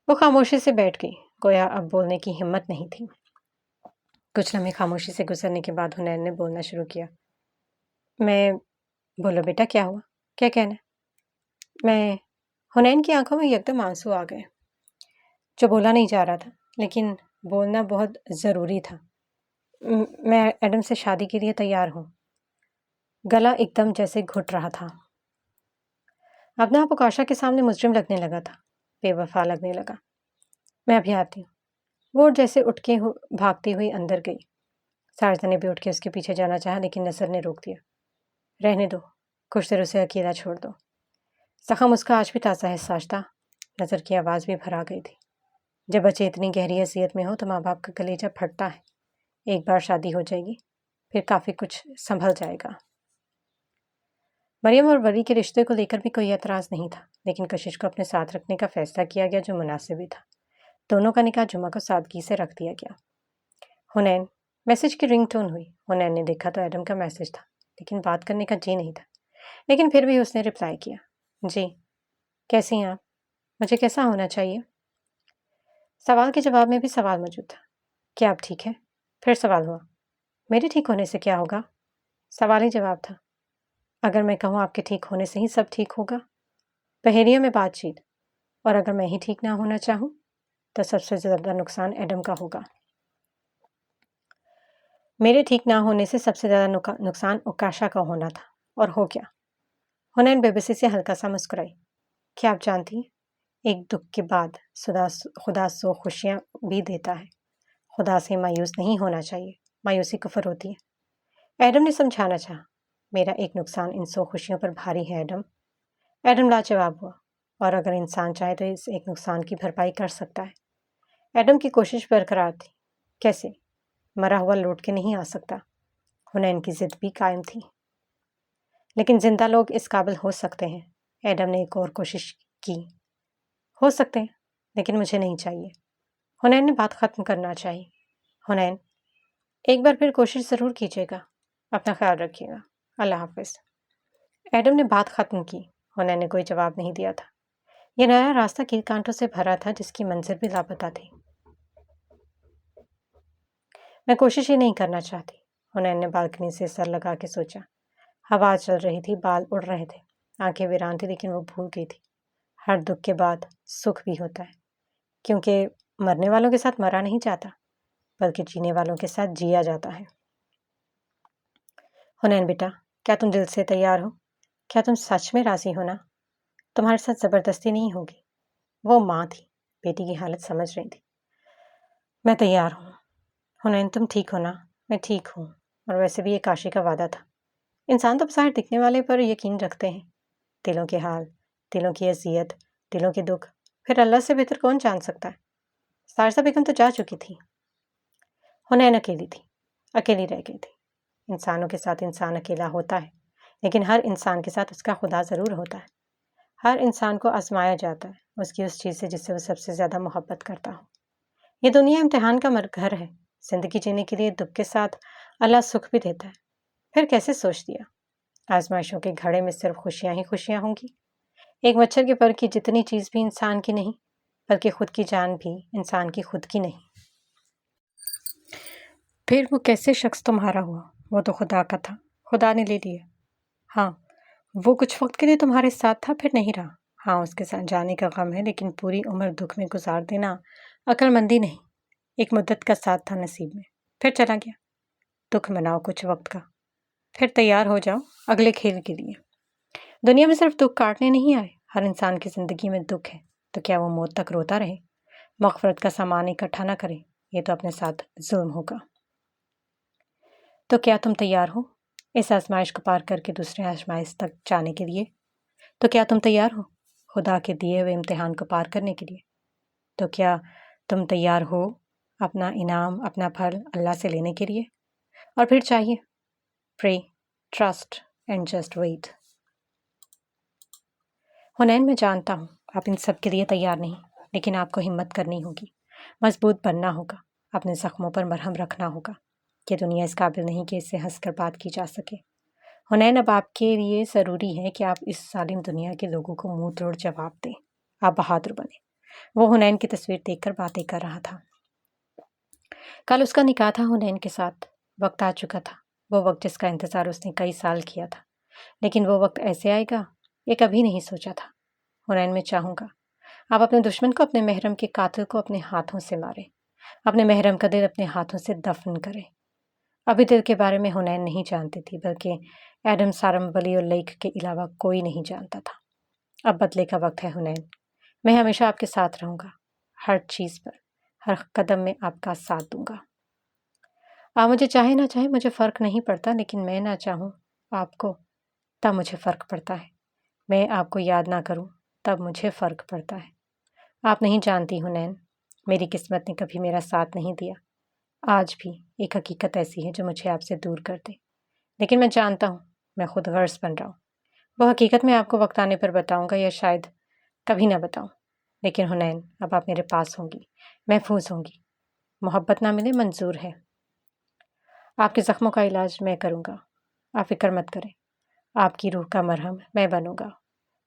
وہ خاموشی سے بیٹھ گئی، گویا اب بولنے کی ہمت نہیں تھی۔ کچھ لمحے خاموشی سے گزرنے کے بعد حنین نے بولنا شروع کیا۔ بولو بیٹا، کیا ہوا؟ کیا کہنا ہے؟ حنین کی آنکھوں میں یکدم آنسو آ گئے۔ جو بولا نہیں جا رہا تھا، لیکن بولنا بہت ضروری تھا۔ میں ایڈم سے شادی کے لیے تیار ہوں۔ گلا ایک دم جیسے گھٹ رہا تھا۔ اپنا آپ اوکاشا کے سامنے مجرم لگنے لگا تھا، بے وفا لگنے لگا۔ میں ابھی آتی ہوں۔ وہ جیسے اٹھ کے بھاگتی ہوئی اندر گئی۔ ساجدہ نے بھی اٹھ کے اس کے پیچھے جانا چاہا، لیکن نصر نے روک دیا۔ رہنے دو، کچھ دیر اسے اکیلا چھوڑ دو۔ زخم اس کا آج بھی تازہ ہے ساجدہ۔ نظر کی آواز بھی بھر آ گئی تھی۔ جب بچے اتنی گہری اذیت میں ہو تو ماں باپ کا کلیجہ پھٹتا ہے۔ ایک بار شادی ہو جائے گی، پھر کافی کچھ سنبھل جائے گا۔ مریم اور ولی کے رشتے کو لے کر بھی کوئی اعتراض نہیں تھا، لیکن کشش کو اپنے ساتھ رکھنے کا فیصلہ کیا گیا جو مناسب بھی تھا۔ دونوں کا نکاح جمعہ کو سادگی سے رکھ دیا گیا۔ حنین، میسج کی رنگ ٹون ہوئی۔ حنین نے دیکھا تو ایڈم کا میسج تھا، لیکن بات کرنے کا جی نہیں تھا۔ لیکن پھر بھی اس نے رپلائی کیا۔ جی، کیسی ہیں آپ؟ مجھے کیسا ہونا چاہیے؟ سوال کے جواب میں بھی سوال موجود تھا۔ کیا آپ ٹھیک ہیں؟ پھر سوال ہوا۔ میرے ٹھیک ہونے سے کیا ہوگا؟ سوال ہی جواب تھا۔ اگر میں کہوں آپ کے ٹھیک ہونے سے ہی سب ٹھیک ہوگا؟ پہیلیوں میں بات چیت۔ اور اگر میں ہی ٹھیک نہ ہونا چاہوں تو سب سے زیادہ نقصان ایڈم کا ہوگا۔ میرے ٹھیک نہ ہونے سے سب سے زیادہ نقصان اوکاشا کا ہونا تھا، اور ہو کیا؟ حنین بے بسی سے ہلکا سا مسکرائی۔ کیا آپ جانتی ہیں، ایک دکھ کے بعد خدا سو خوشیاں بھی دیتا ہے۔ خدا سے مایوس نہیں ہونا چاہیے، مایوسی کفر ہوتی ہے۔ ایڈم نے سمجھانا چاہا۔ میرا ایک نقصان ان 100 خوشیوں پر بھاری ہے ایڈم۔ ایڈم لاجواب ہوا۔ اور اگر انسان چاہے تو اس ایک نقصان کی بھرپائی کر سکتا ہے۔ ایڈم کی کوشش برقرار تھی۔ کیسے؟ مرا ہوا لوٹ کے نہیں آ سکتا۔ حنین کی ضد بھی قائم تھی۔ لیکن زندہ لوگ اس قابل ہو سکتے ہیں۔ ایڈم نے ایک اور کوشش کی۔ ہو سکتے ہیں، لیکن مجھے نہیں چاہیے۔ حنین نے بات ختم کرنا چاہی۔ حنین، ایک بار پھر کوشش ضرور کیجیے گا۔ اپنا خیال رکھیے گا۔ اللہ حافظ۔ ایڈم نے بات ختم کی۔ حنین نے کوئی جواب نہیں دیا تھا۔ یہ نیا راستہ کیل کانٹوں سے بھرا تھا جس کی منزل بھی لاپتہ تھی۔ میں کوشش ہی نہیں کرنا چاہتی، حنین نے بالکنی سے سر لگا کے سوچا۔ ہوا چل رہی تھی، بال اڑ رہے تھے، آنکھیں ویران تھی، لیکن وہ بھول گئی تھی۔ ہر دکھ کے بعد سکھ بھی ہوتا ہے، کیونکہ مرنے والوں کے ساتھ مرا نہیں جاتا، بلکہ جینے والوں کے ساتھ جیا جاتا ہے۔ حنین بیٹا، کیا تم دل سے تیار ہو؟ کیا تم سچ میں راضی ہو نا؟ تمہارے ساتھ زبردستی نہیں ہوگی۔ وہ ماں تھی، بیٹی کی حالت سمجھ رہی تھی۔ میں تیار ہوں۔ حنین، تم ٹھیک ہو نا؟ میں ٹھیک ہوں، اور ویسے بھی یہ کاشی کا وعدہ تھا۔ انسان تو بظاہر دکھنے والے پر یقین رکھتے ہیں، دلوں کے حال، دلوں کی اذیت، دلوں کے دکھ پھر اللہ سے بہتر کون جان سکتا ہے؟ سارسہ بیگم تو جا چکی تھی، حنین اکیلی تھی، اکیلی رہ گئی تھی۔ انسانوں کے ساتھ انسان اکیلا ہوتا ہے، لیکن ہر انسان کے ساتھ اس کا خدا ضرور ہوتا ہے۔ ہر انسان کو آزمایا جاتا ہے اس کی اس چیز سے جس سے وہ سب سے زیادہ محبت کرتا ہو۔ یہ دنیا امتحان کا گھر ہے، زندگی جینے کے لیے دکھ کے ساتھ اللہ سکھ بھی دیتا ہے۔ پھر کیسے سوچ دیا آزمائشوں کے گھڑے میں صرف خوشیاں ہی خوشیاں ہوں گی؟ ایک مچھر کے پر کی جتنی چیز بھی انسان کی نہیں، بلکہ خود کی جان بھی انسان کی خود کی نہیں۔ پھر وہ کیسے شخص تمہارا ہوا؟ وہ تو خدا کا تھا، خدا نے لے لیا۔ ہاں، وہ کچھ وقت کے لیے تمہارے ساتھ تھا، پھر نہیں رہا۔ ہاں، اس کے ساتھ جانے کا غم ہے، لیکن پوری عمر دکھ میں گزار دینا عقل مندی نہیں۔ ایک مدت کا ساتھ تھا نصیب میں، پھر چلا گیا۔ دکھ مناؤ کچھ وقت کا، پھر تیار ہو جاؤ اگلے کھیل کے لیے۔ دنیا میں صرف دکھ کاٹنے نہیں آئے، ہر انسان کی زندگی میں دکھ ہے، تو کیا وہ موت تک روتا رہے؟ مغفرت کا سامان اکٹھا نہ کرے، یہ تو اپنے ساتھ ظلم ہوگا۔ تو کیا تم تیار ہو اس آزمائش کو پار کر کے دوسرے آزمائش تک جانے کے لیے؟ تو کیا تم تیار ہو خدا کے دیے ہوئے امتحان کو پار کرنے کے لیے؟ تو کیا تم تیار ہو اپنا انعام، اپنا پھل اللہ سے لینے کے لیے؟ اور پھر چاہیے پرے، ٹرسٹ اینڈ جسٹ ویٹ۔ حنین، میں جانتا ہوں آپ ان سب کے لیے تیار نہیں، لیکن آپ کو ہمت کرنی ہوگی، مضبوط بننا ہوگا، اپنے زخموں پر مرہم رکھنا ہوگا۔ یہ دنیا اس قابل نہیں کہ اس سے ہنس کر بات کی جا سکے۔ حنین، اب آپ کے لیے ضروری ہے کہ آپ اس ظالم دنیا کے لوگوں کو منہ توڑ جواب دیں۔ آپ بہادر بنیں۔ وہ حنین کی تصویر دیکھ کر باتیں کر رہا تھا۔ کل اس کا نکاح تھا حنین کے ساتھ، وقت آ چکا تھا، وہ وقت جس کا انتظار اس نے کئی سال کیا تھا، لیکن وہ وقت ایسے آئے گا یہ کبھی نہیں سوچا تھا۔ حنین، میں چاہوں گا آپ اپنے دشمن کو، اپنے محرم کے قاتل کو اپنے ہاتھوں سے ماریں، اپنے محرم کا دل اپنے ہاتھوں سے دفن کریں۔ ابھی دل کے بارے میں حنین نہیں جانتی تھی، بلکہ ایڈم سارم ولی اللیک کے علاوہ کوئی نہیں جانتا تھا۔ اب بدلے کا وقت ہے حنین، میں ہمیشہ آپ کے ساتھ رہوں گا، ہر چیز پر، ہر قدم میں آپ کا ساتھ دوں گا۔ آپ مجھے چاہیں نہ چاہیں مجھے فرق نہیں پڑتا، لیکن میں نہ چاہوں آپ کو تب مجھے فرق پڑتا ہے، میں آپ کو یاد نہ کروں تب مجھے فرق پڑتا ہے۔ آپ نہیں جانتی حنین، میری قسمت نے کبھی میرا ساتھ نہیں دیا۔ آج بھی ایک حقیقت ایسی ہے جو مجھے آپ سے دور کر دے، لیکن میں جانتا ہوں میں خود غرض بن رہا ہوں۔ وہ حقیقت میں آپ کو وقت آنے پر بتاؤں گا، یا شاید کبھی نہ بتاؤں، لیکن حنین اب آپ میرے پاس ہوں گی، محفوظ ہوں گی۔ محبت نہ ملے منظور ہے، آپ کے زخموں کا علاج میں کروں گا، آپ فکر مت کریں۔ آپ کی روح کا مرہم میں بنوں گا،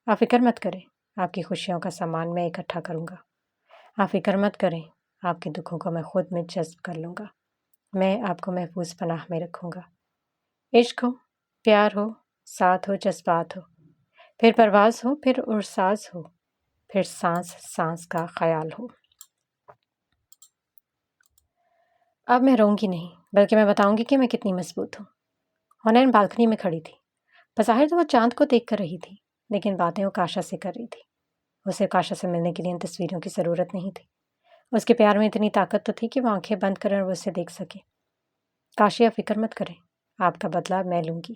آپ فکر مت کریں۔ آپ کی خوشیوں کا سامان میں اکٹھا کروں گا، آپ فکر مت کریں۔ آپ کے دکھوں کو میں خود میں جذب کر لوں گا، میں آپ کو محفوظ پناہ میں رکھوں گا۔ عشق ہو، پیار ہو، ساتھ ہو، جذبات ہو، پھر پرواز ہو، پھر ارساز ہو، پھر سانس سانس کا خیال ہو۔ اب میں رہوں گی نہیں، بلکہ میں بتاؤں گی کہ میں کتنی مضبوط ہوں۔ حنین بالکنی میں کھڑی تھی، بظاہر تو وہ چاند کو دیکھ کر رہی تھی، لیکن باتیں وہ کاشا سے کر رہی تھی۔ اسے کاشا سے ملنے کے لیے ان تصویروں کی ضرورت نہیں تھی، اس کے پیار میں اتنی طاقت تو تھی کہ وہ آنکھیں بند کریں اور وہ اسے دیکھ سکے۔ کاشی، آپ فکر مت کریں، آپ کا بدلہ میں لوں گی،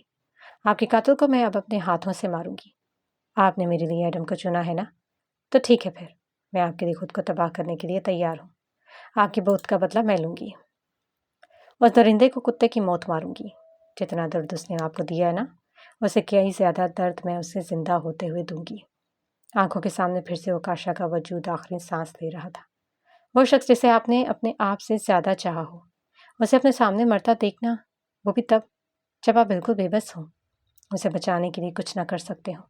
آپ کے قاتل کو میں اب اپنے ہاتھوں سے ماروں گی۔ آپ نے میرے لیے ایڈم کو چنا ہے نا، تو ٹھیک ہے، پھر میں آپ کے لیے خود کو تباہ کرنے کے لیے تیار ہوں۔ آپ کی موت کا بدلہ میں لوں گی، اس درندے کو کتے کی موت ماروں گی۔ جتنا درد اس نے آپ کو دیا ہے نا، اسے کئی زیادہ درد میں اسے زندہ ہوتے ہوئے دوں گی۔ آنکھوں کے سامنے پھر سے وہ کاشا کا وجود آخری سانس لے رہا تھا، وہ شخص جسے آپ نے اپنے آپ سے زیادہ چاہا ہو، اسے اپنے سامنے مرتا دیکھنا، وہ بھی تب جب آپ بالکل بے بس ہوں، اسے بچانے کے لیے کچھ نہ کر سکتے ہوں،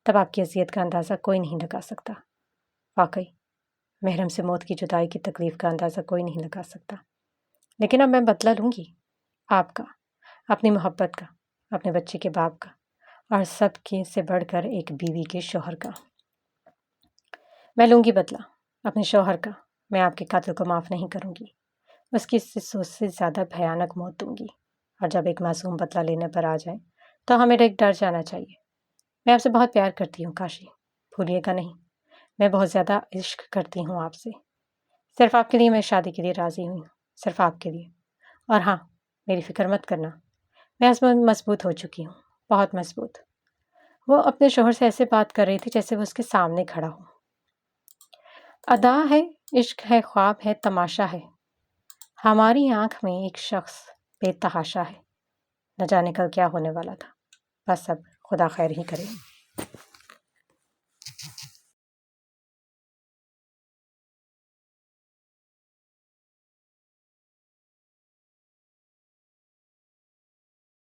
تب آپ کی اذیت کا اندازہ کوئی نہیں لگا سکتا۔ واقعی محرم سے موت کی جدائی کی تکلیف کا اندازہ کوئی نہیں لگا سکتا، لیکن اب میں بدلہ لوں گی، آپ کا، اپنی محبت کا، اپنے بچے کے باپ کا، اور سب کے سے بڑھ کر ایک بیوی کے شوہر کا۔ میں لوں گی بدلہ اپنے شوہر کا، میں آپ کے قاتل کو معاف نہیں کروں گی، اس کی سوچ سے زیادہ بھیانک موت دوں گی۔ اور جب ایک معصوم بدلہ لینے پر آ جائے تو ہمیں ایک ڈر جانا چاہیے۔ میں آپ سے بہت پیار کرتی ہوں کاشی، بھولیے گا نہیں، میں بہت زیادہ عشق کرتی ہوں آپ سے، صرف آپ کے لیے میں شادی کے لیے راضی ہوئی ہوں، صرف آپ کے لیے۔ اور ہاں، میری فکر مت کرنا، میں اس میں مضبوط ہو چکی ہوں، بہت مضبوط۔ وہ اپنے شوہر سے ایسے بات کر رہی تھی جیسے وہ اس کے سامنے کھڑا ہو۔ ادا ہے، عشق ہے، خواب ہے، تماشا ہے، ہماری آنکھ میں ایک شخص بے تحاشا ہے۔ نہ جانے کل کیا ہونے والا تھا، بس اب خدا خیر ہی کرے۔